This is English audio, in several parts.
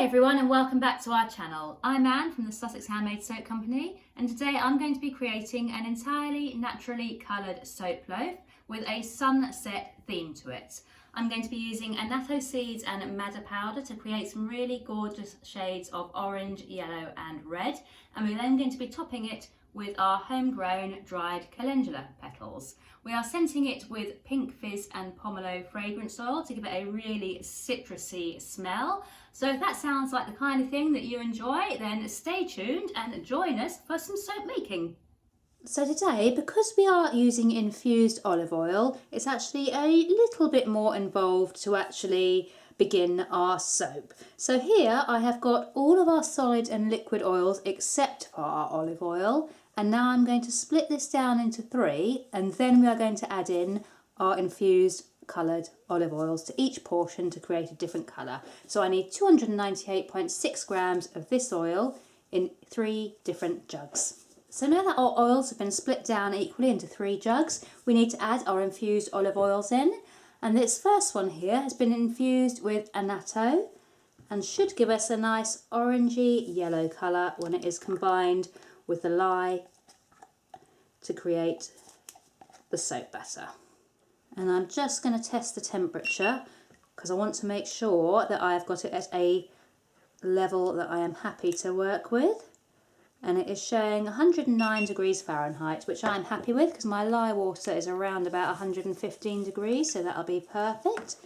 everyone and welcome back to our channel. I'm Anne from the Sussex Handmade Soap Company, and today I'm going to be creating an entirely naturally coloured soap loaf with a sunset theme to it. I'm going to be using Annatto seeds and madder powder to create some really gorgeous shades of orange, yellow and red, and we're then going to be topping it with our homegrown dried calendula petals. We are scenting it with pink fizz and pomelo fragrance oil to give it a really citrusy smell. So if that sounds like the kind of thing that you enjoy, then stay tuned and join us for some soap making. So today, because we are using infused olive oil, it's actually a little bit more involved to actually begin our soap. So here I have got all of our solid and liquid oils except for our olive oil, and now I'm going to split this down into three, and then we are going to add in our infused coloured olive oils to each portion to create a different colour. So I need 298.6 grams of this oil in 3 different jugs. So now that our oils have been split down equally into 3 jugs, we need to add our infused olive oils in. And this first one here has been infused with Annatto and should give us a nice orangey yellow colour when it is combined with the lye to create the soap batter. And I'm just going to test the temperature because I want to make sure that I've got it at a level that I am happy to work with. And it is showing 109 degrees Fahrenheit, which I'm happy with because my lye water is around about 115 degrees, so that'll be perfect.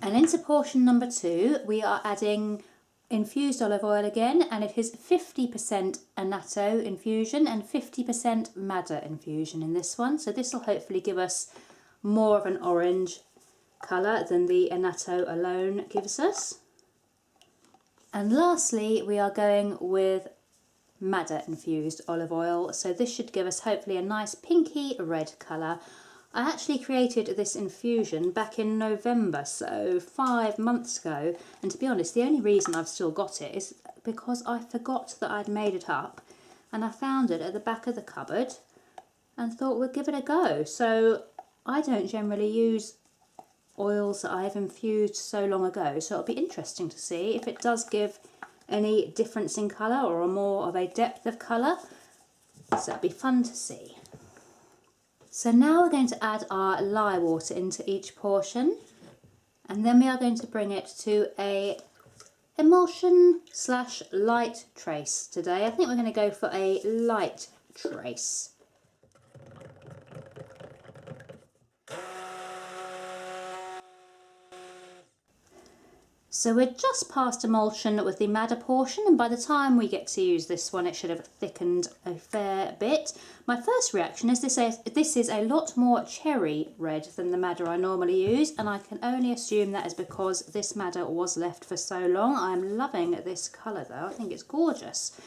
And into portion number 2, we are adding infused olive oil again, and it is 50% Annatto infusion and 50% madder infusion in this one. So this will hopefully give us more of an orange colour than the Annatto alone gives us. And lastly, we are going with madder infused olive oil, so this should give us hopefully a nice pinky red colour. I actually created this infusion back in November, so 5 months ago, and to be honest the only reason I've still got it is because I forgot that I'd made it up, and I found it at the back of the cupboard and thought we'd give it a go. So I don't generally use oils that I have infused so long ago, so it'll be interesting to see if it does give any difference in colour or more of a depth of colour, so it'll be fun to see. So now we're going to add our lye water into each portion, and then we are going to bring it to a emulsion / light trace today. I think we're going to go for a light trace. So we're just past emulsion with the madder portion, and by the time we get to use this one it should have thickened a fair bit. My first reaction is this is a lot more cherry red than the madder I normally use, and I can only assume that is because this madder was left for so long. I'm loving this colour though, I think it's gorgeous.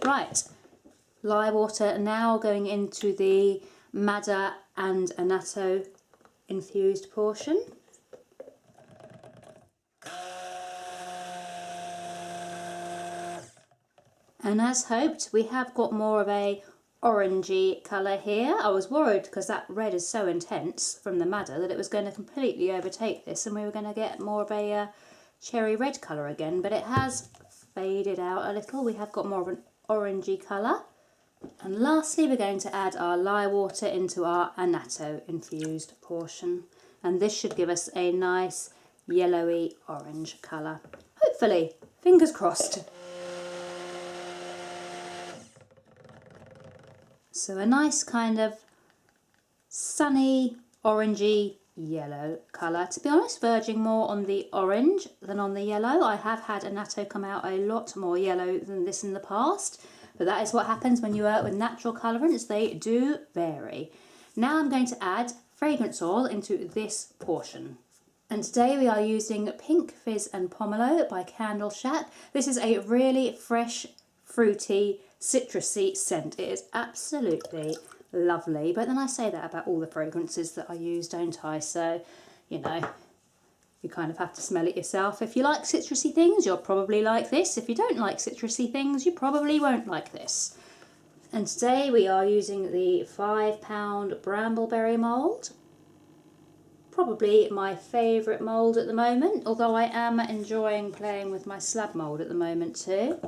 Right, lye water now going into the madder and Annatto infused portion. And as hoped, we have got more of a orangey colour here. I was worried because that red is so intense from the madder that it was going to completely overtake this and we were going to get more of a cherry red colour again, but it has faded out a little. We have got more of an orangey colour. And lastly, we're going to add our lye water into our Annatto infused portion, and this should give us a nice yellowy orange colour. Hopefully, fingers crossed. So a nice kind of sunny, orangey, yellow colour. To be honest, verging more on the orange than on the yellow. I have had Annatto come out a lot more yellow than this in the past, but that is what happens when you work with natural colourants. They do vary. Now I'm going to add fragrance oil into this portion. And today we are using Pink Fizz and Pomelo by Calendula. This is a really fresh, fruity, citrusy scent. It is absolutely lovely, but then I say that about all the fragrances that I use, don't I? So, you know, you kind of have to smell it yourself. If you like citrusy things, you'll probably like this. If you don't like citrusy things, you probably won't like this. And today we are using the 5-pound brambleberry mould. probably my favourite mould at the moment, although I am enjoying playing with my slab mould at the moment too.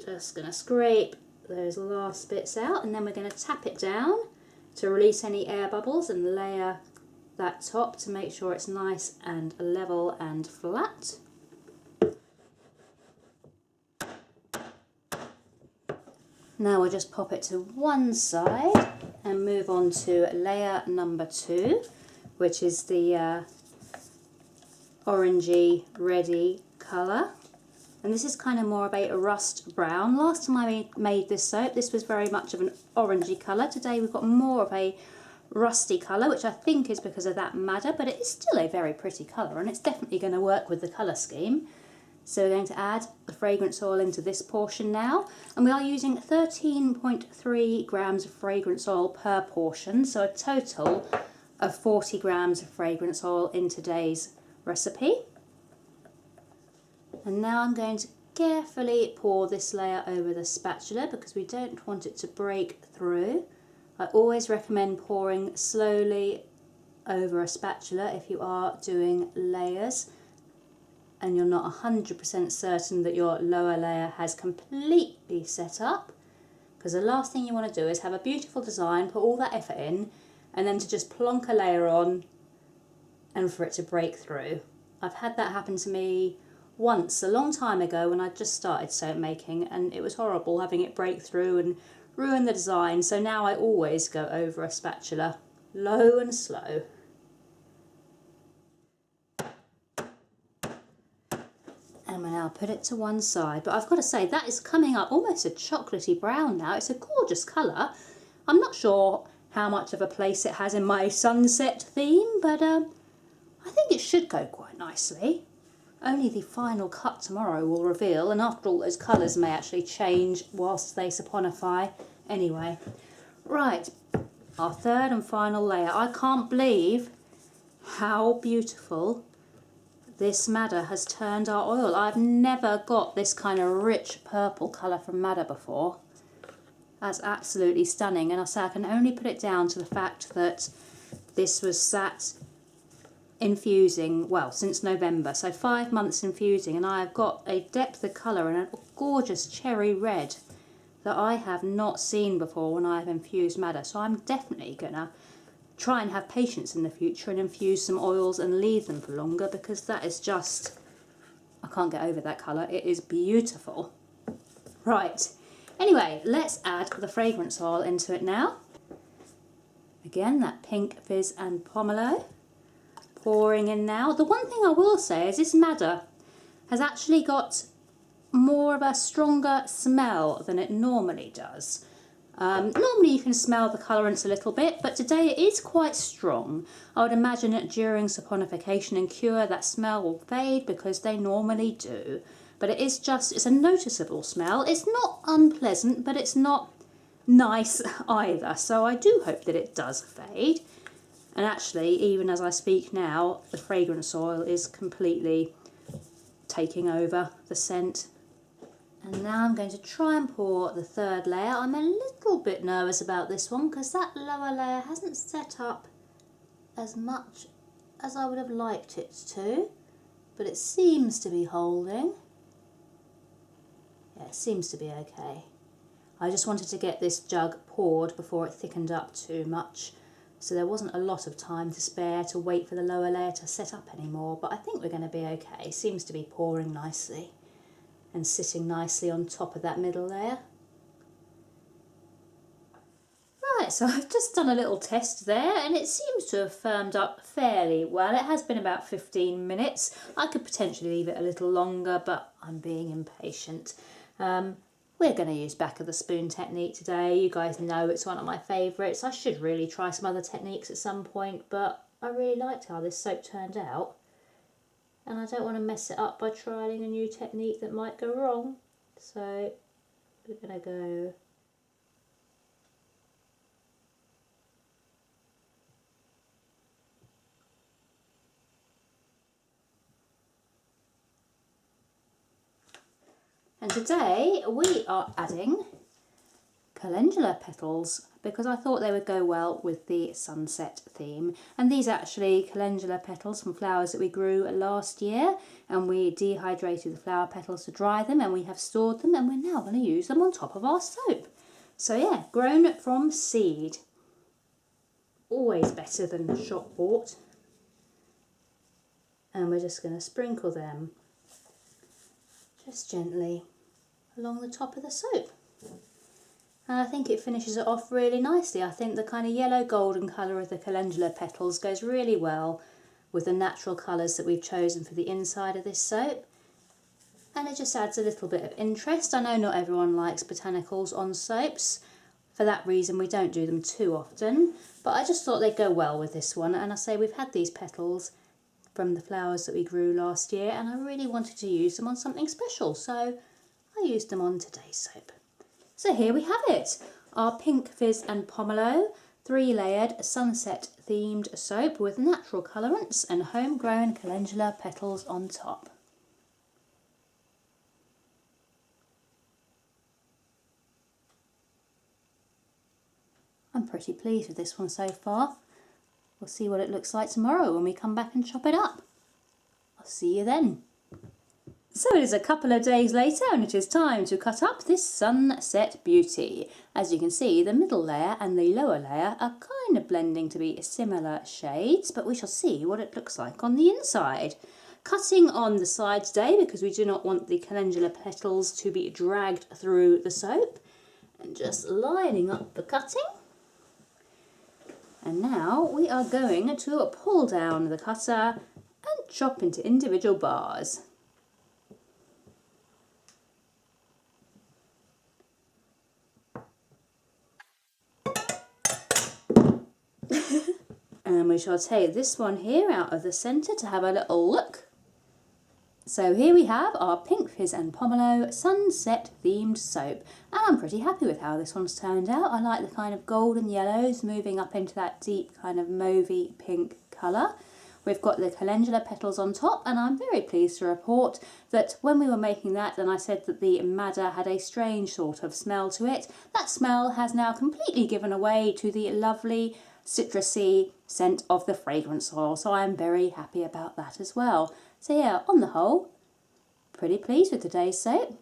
Just going to scrape those last bits out, and then we're going to tap it down to release any air bubbles and layer that top to make sure it's nice and level and flat. Now we'll just pop it to one side and move on to layer number 2, which is the orangey reddy colour. And this is kind of more of a rust brown. Last time I made this soap, this was very much of an orangey colour. Today we've got more of a rusty colour, which I think is because of that madder, but it is still a very pretty colour and it's definitely going to work with the colour scheme. So we're going to add the fragrance oil into this portion now, and we are using 13.3 grams of fragrance oil per portion, so a total of 40 grams of fragrance oil in today's recipe. And now I'm going to carefully pour this layer over the spatula because we don't want it to break through. I always recommend pouring slowly over a spatula if you are doing layers and you're not 100% certain that your lower layer has completely set up, because the last thing you want to do is have a beautiful design, put all that effort in, and then to just plonk a layer on and for it to break through. I've had that happen to me once a long time ago when I just started soap making, and it was horrible having it break through and ruin the design. So now I always go over a spatula, low and slow. And we'll now put it to one side. But I've got to say, that is coming up almost a chocolatey brown now. It's a gorgeous colour. I'm not sure how much of a place it has in my sunset theme, but I think it should go quite nicely. Only the final cut tomorrow will reveal, and after all, those colours may actually change whilst they saponify. Anyway, right, our third and final layer. I can't believe how beautiful this madder has turned our oil. I've never got this kind of rich purple colour from madder before. That's absolutely stunning, and I say I can only put it down to the fact that this was sat infusing, well, since November, so 5 months infusing, and I have got a depth of colour and a gorgeous cherry red that I have not seen before when I have infused madder. So I'm definitely gonna try and have patience in the future and infuse some oils and leave them for longer, because that is just, I can't get over that colour. It is beautiful. Right, anyway, let's add the fragrance oil into it now. Again, that pink Fizz and Pomelo. Pouring in now. The one thing I will say is this madder has actually got more of a stronger smell than it normally does. Normally you can smell the colourants a little bit, but today it is quite strong. I would imagine that during saponification and cure that smell will fade, because they normally do. But it is just, it's a noticeable smell. It's not unpleasant, but it's not nice either. So I do hope that it does fade. And actually, even as I speak now, the fragrance oil is completely taking over the scent. And now I'm going to try and pour the third layer. I'm a little bit nervous about this one because that lower layer hasn't set up as much as I would have liked it to, but it seems to be holding. Yeah, it seems to be okay. I just wanted to get this jug poured before it thickened up too much, so there wasn't a lot of time to spare to wait for the lower layer to set up anymore, but I think we're going to be okay. It seems to be pouring nicely and sitting nicely on top of that middle layer. Right, so I've just done a little test there and it seems to have firmed up fairly well. It has been about 15 minutes. I could potentially leave it a little longer, but I'm being impatient. We're going to use back of the spoon technique today. You guys know it's one of my favourites. I should really try some other techniques at some point, but I really liked how this soap turned out. And I don't want to mess it up by trialling a new technique that might go wrong. So we're going to go and today we are adding calendula petals because I thought they would go well with the sunset theme. And these are actually calendula petals from flowers that we grew last year, and we dehydrated the flower petals to dry them, and we have stored them, and we're now going to use them on top of our soap. So yeah, grown from seed. Always better than shop bought. And we're just going to sprinkle them just gently along the top of the soap. And I think it finishes it off really nicely. I think the kind of yellow golden colour of the calendula petals goes really well with the natural colours that we've chosen for the inside of this soap. And it just adds a little bit of interest. I know not everyone likes botanicals on soaps. For that reason we don't do them too often. But I just thought they'd go well with this one. And I say we've had these petals from the flowers that we grew last year, and I really wanted to use them on something special. So I used them on today's soap. So here we have it, our pink Fizz and Pomelo 3-layered sunset themed soap with natural colourants and homegrown calendula petals on top. I'm pretty pleased with this one so far. We'll see what it looks like tomorrow when we come back and chop it up. I'll see you then. So it is a couple of days later and it is time to cut up this sunset beauty. As you can see, the middle layer and the lower layer are kind of blending to be similar shades, but we shall see what it looks like on the inside. Cutting on the side today because we do not want the calendula petals to be dragged through the soap. And just lining up the cutting. And now we are going to pull down the cutter and chop into individual bars. And we shall take this one here out of the centre to have a little look. So here we have our pink Fizz and Pomelo sunset themed soap, and I'm pretty happy with how this one's turned out. I like the kind of golden yellows moving up into that deep kind of mauvey pink colour. We've got the calendula petals on top, and I'm very pleased to report that when we were making that, and I said that the madder had a strange sort of smell to it, that smell has now completely given away to the lovely citrusy scent of the fragrance oil, so I'm very happy about that as well. So yeah, on the whole, pretty pleased with today's soap.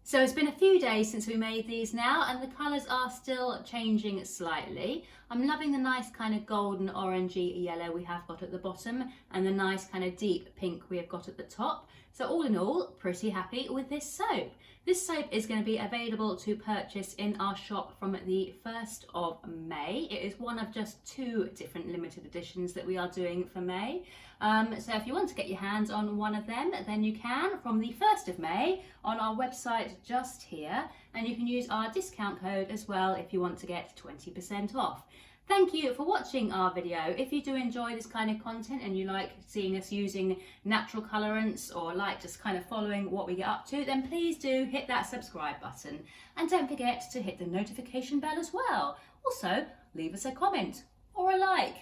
So it's been a few days since we made these now, and the colours are still changing slightly. I'm loving the nice kind of golden orangey yellow we have got at the bottom and the nice kind of deep pink we have got at the top. So all in all, pretty happy with this soap. This soap is going to be available to purchase in our shop from the 1st of May. It is one of just 2 different limited editions that we are doing for May. So if you want to get your hands on one of them, then you can from the 1st of May on our website just here. And you can use our discount code as well if you want to get 20% off. Thank you for watching our video. If you do enjoy this kind of content and you like seeing us using natural colourants or like just kind of following what we get up to, then please do hit that subscribe button. And don't forget to hit the notification bell as well. Also, leave us a comment or a like.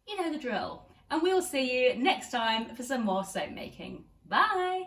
You know the drill. And we'll see you next time for some more soap making. Bye!